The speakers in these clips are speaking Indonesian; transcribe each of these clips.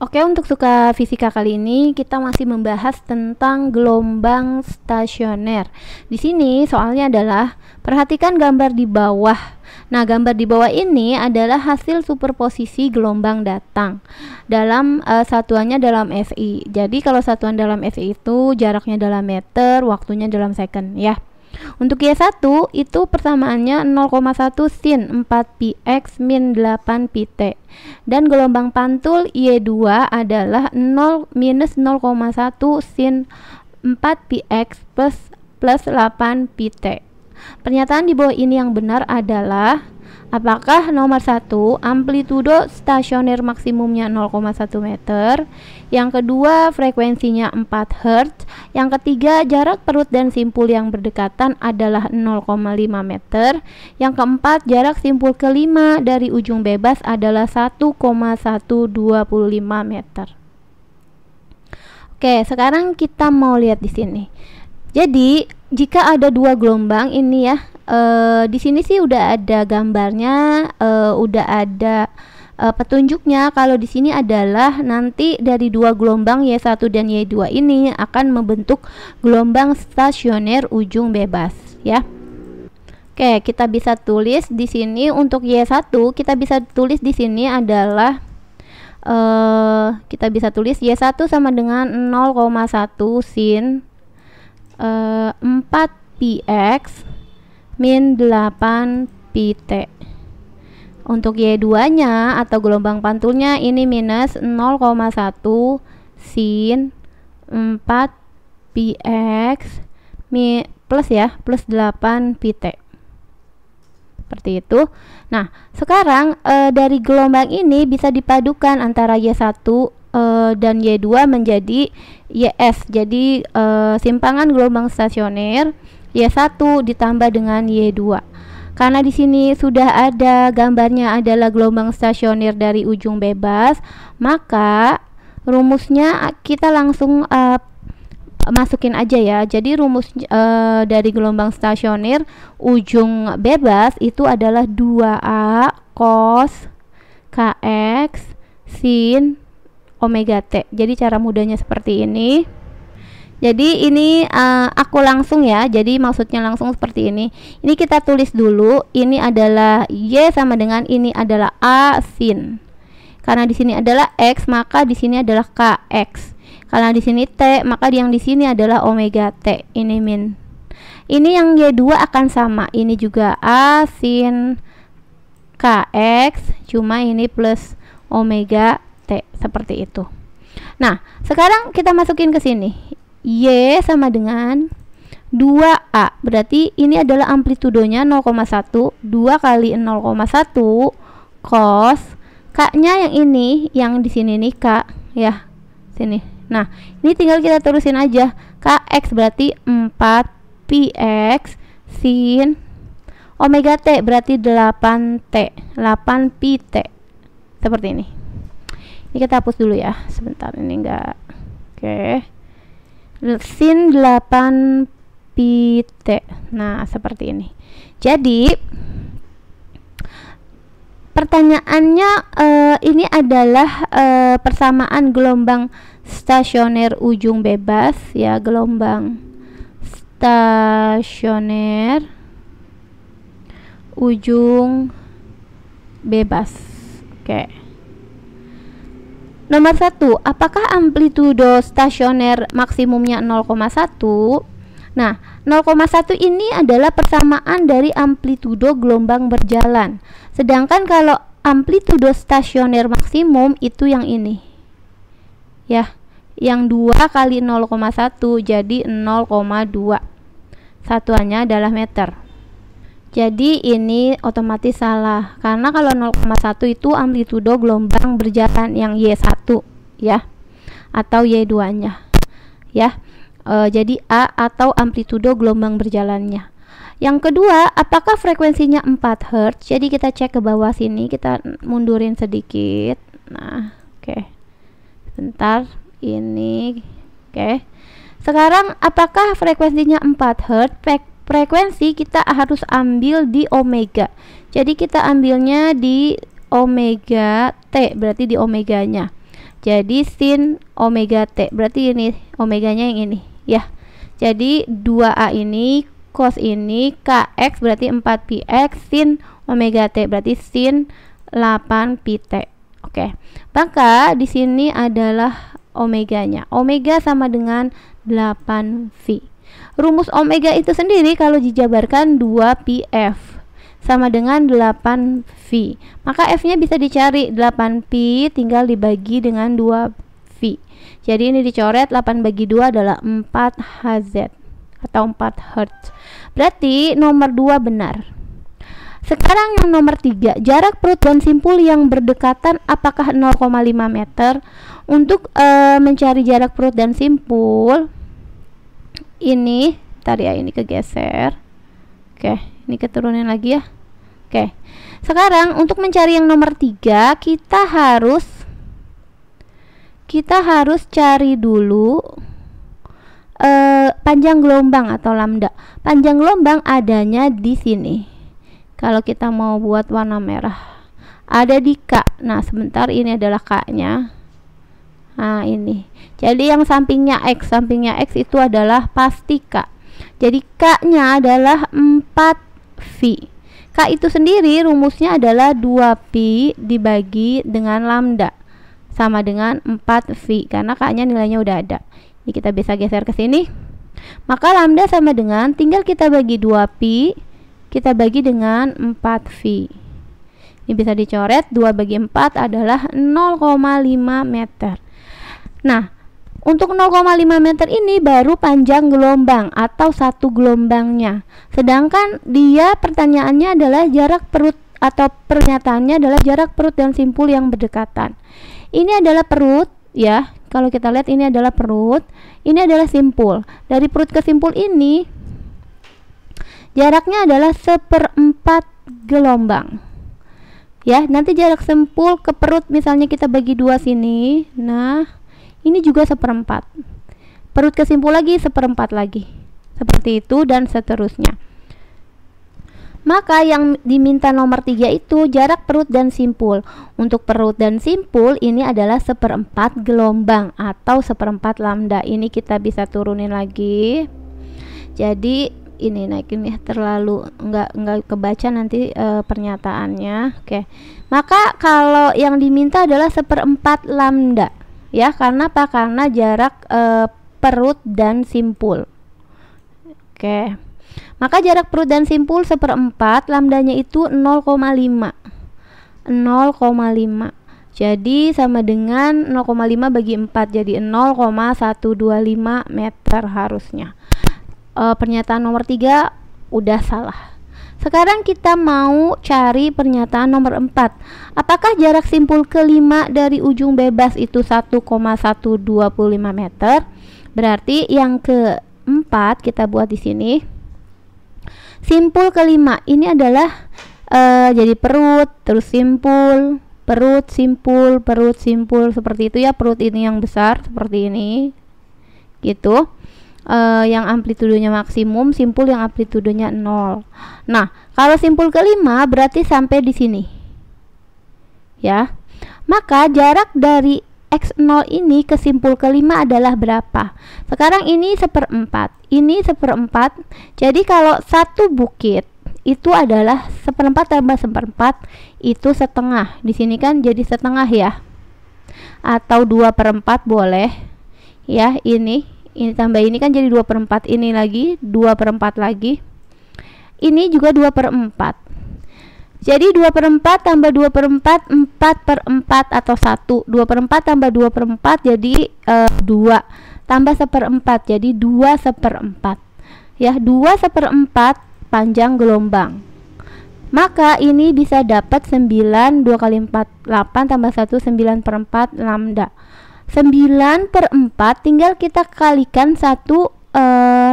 Oke, untuk suka fisika kali ini kita masih membahas tentang gelombang stasioner. Di sini soalnya adalah perhatikan gambar di bawah. Nah, gambar di bawah ini adalah hasil superposisi gelombang datang dalam satuannya dalam SI. Jadi kalau satuan dalam SI itu jaraknya dalam meter, waktunya dalam second ya. Untuk Y1 itu persamaannya 0,1 sin 4πx min 8πt. Dan gelombang pantul Y2 adalah 0 minus 0,1 sin 4πx plus 8πt. Pernyataan di bawah ini yang benar adalah apakah nomor 1 amplitudo stasioner maksimumnya 0,1 meter, yang kedua frekuensinya 4 Hz, yang ketiga jarak perut dan simpul yang berdekatan adalah 0,5 meter, yang keempat jarak simpul kelima dari ujung bebas adalah 1,125 meter. Oke, sekarang kita mau lihat di sini. Jadi jika ada dua gelombang ini ya, di sini sih udah ada gambarnya, udah ada petunjuknya. Kalau di sini adalah nanti dari dua gelombang Y1 dan Y2 ini akan membentuk gelombang stasioner ujung bebas ya. Oke, kita bisa tulis di sini untuk Y1 kita bisa tulis di sini adalah kita bisa tulis Y1 sama dengan 0,1 sin 4πx min 8πt. Untuk Y2 nya atau gelombang pantulnya ini minus 0,1 sin 4πx plus ya, plus 8πt. Seperti itu. Nah, sekarang dari gelombang ini bisa dipadukan antara Y1 dan Y2 menjadi YS. Jadi simpangan gelombang stasioner Y1 ditambah dengan Y2. Karena di sini sudah ada gambarnya adalah gelombang stasioner dari ujung bebas, maka rumusnya kita langsung masukin aja ya. Jadi rumus dari gelombang stasioner ujung bebas itu adalah 2A cos kx sin omega t. Jadi cara mudahnya seperti ini. Jadi ini aku langsung ya. Jadi maksudnya langsung seperti ini. Ini kita tulis dulu. Ini adalah Y sama dengan ini adalah A sin. Karena di sini adalah X, maka di sini adalah KX. Karena di sini T, maka yang di sini adalah omega T. Ini min. Ini yang Y2 akan sama. Ini juga A sin KX, cuma ini plus omega T, seperti itu. Nah, sekarang kita masukin ke sini. Y sama dengan 2A. Berarti ini adalah amplitudonya 0,1. 2 kali 0,1 cos K-nya yang ini, yang di sini nih K ya. Sini. Nah, ini tinggal kita terusin aja. KX berarti 4πx sin omega T berarti 8T, 8πT. Seperti ini. Ini kita hapus dulu ya. Sebentar, ini enggak. Oke. Sin 8πT. Nah, seperti ini. Jadi pertanyaannya ini adalah persamaan gelombang stasioner ujung bebas ya, gelombang stasioner ujung bebas. Oke. Nomor 1, apakah amplitudo stasioner maksimumnya 0,1? Nah, 0,1 ini adalah persamaan dari amplitudo gelombang berjalan. Sedangkan kalau amplitudo stasioner maksimum itu yang ini. Ya, yang 2 kali 0,1 jadi 0,2. Satuannya adalah meter. Jadi ini otomatis salah. Karena kalau 0,1 itu amplitudo gelombang berjalan yang Y1 ya. Atau Y2-nya. Ya. Jadi A atau amplitudo gelombang berjalannya. Yang kedua, apakah frekuensinya 4 Hz? Jadi kita cek ke bawah sini, kita mundurin sedikit. Nah, oke. Sebentar, ini. Oke. Sekarang apakah frekuensinya 4 Hz? Frekuensi kita harus ambil di omega. Jadi kita ambilnya di omega T, berarti di omeganya. Jadi sin omega T. Berarti ini omeganya yang ini ya. Jadi 2A ini cos ini Kx berarti 4px sin omega T berarti sin 8pt. Oke. Maka di sini adalah omeganya. Omega sama dengan 8V. Rumus omega itu sendiri kalau dijabarkan 2pf sama dengan 8V. Maka F-nya bisa dicari 8Pi tinggal dibagi dengan 2V. Jadi ini dicoret 8 bagi 2 adalah 4Hz atau 4 Hz. Berarti nomor 2 benar. Sekarang yang nomor 3, jarak perut dan simpul yang berdekatan apakah 0,5 meter? Untuk mencari jarak perut dan simpul ini, tadi ya ini kegeser. Oke, ini keturunin lagi ya. Oke. Sekarang untuk mencari yang nomor 3, kita harus cari dulu panjang gelombang atau lambda. Panjang gelombang adanya di sini. Kalau kita mau buat warna merah, ada di K. Nah, sebentar, ini adalah K-nya. Nah, ini. Jadi yang sampingnya X itu adalah pasti K. Jadi K-nya adalah 4V. K itu sendiri rumusnya adalah 2Pi dibagi dengan lambda sama dengan 4V karena K-nya nilainya udah ada. Ini kita bisa geser ke sini. Maka lambda sama dengan tinggal kita bagi 2Pi, kita bagi dengan 4V. Ini bisa dicoret, 2 bagi 4 adalah 0,5 meter. Nah, untuk 0,5 meter ini baru panjang gelombang atau satu gelombangnya. Sedangkan dia pertanyaannya adalah jarak perut atau pernyataannya adalah jarak perut dan simpul yang berdekatan. Ini adalah perut ya. Kalau kita lihat ini adalah perut, ini adalah simpul. Dari perut ke simpul ini jaraknya adalah 1/4 gelombang. Ya, nanti jarak simpul ke perut misalnya kita bagi 2 sini. Nah, ini juga 1/4. Perut ke simpul lagi 1/4 lagi. Seperti itu dan seterusnya. Maka yang diminta nomor 3 itu jarak perut dan simpul. Untuk perut dan simpul ini adalah 1/4 gelombang atau 1/4 lambda. Ini kita bisa turunin lagi. Jadi ini naikin ya, terlalu nggak kebaca nanti pernyataannya. Oke. Maka kalau yang diminta adalah 1/4 lambda. Ya, karena apa? Karena jarak perut dan simpul. Oke. Maka jarak perut dan simpul 1/4, lambdanya itu 0,5. 0,5. Jadi sama dengan 0,5 bagi 4, jadi 0,125 meter harusnya. Pernyataan nomor 3 udah salah. Sekarang kita mau cari pernyataan nomor 4. Apakah jarak simpul kelima dari ujung bebas itu 1,125 meter? Berarti yang keempat kita buat di sini. Simpul kelima ini adalah jadi perut, terus simpul, perut, simpul seperti itu ya. Perut ini yang besar seperti ini, gitu. Yang amplitudenya maksimum, simpul yang amplitudenya 0. Nah, kalau simpul kelima berarti sampai di sini, ya. Maka jarak dari X0 ini ke simpul kelima adalah berapa? Sekarang ini 1/4, ini 1/4. Jadi kalau satu bukit itu adalah 1/4 tambah 1/4 itu setengah. Di sini kan jadi setengah ya. Atau 2/4 boleh. Ya, ini tambah ini kan jadi 2/4. Ini lagi 2/4 lagi. Ini juga 2/4. Jadi 2/4 tambah 2/4 4/4 atau 1. 2/4 tambah 2/4 jadi 2 tambah 1/4 jadi 2/4. Ya, 2/4 panjang gelombang. Maka ini bisa dapat 9, 2 kali 4 8 tambah 1 9/4 lambda. 9/4 tinggal kita kalikan 1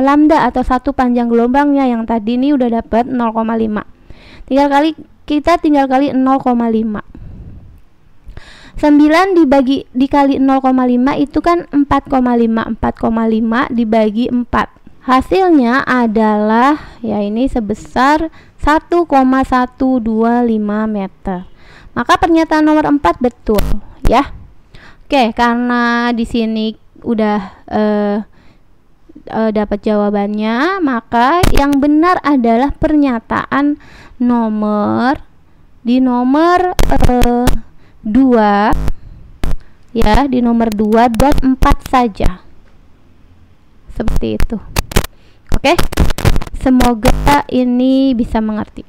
lambda atau 1 panjang gelombangnya yang tadi ini udah dapat 0,5. Tinggal kali 0,5. 9 dikali 0,5 itu kan 4,5. 4,5 dibagi 4. Hasilnya adalah ya ini sebesar 1,125 meter. Maka pernyataan nomor 4 betul ya. Oke, karena di sini udah dapat jawabannya, maka yang benar adalah pernyataan nomor di nomor 2 ya, di nomor 2 dan 4 saja. Seperti itu. Oke. Semoga ini bisa mengerti.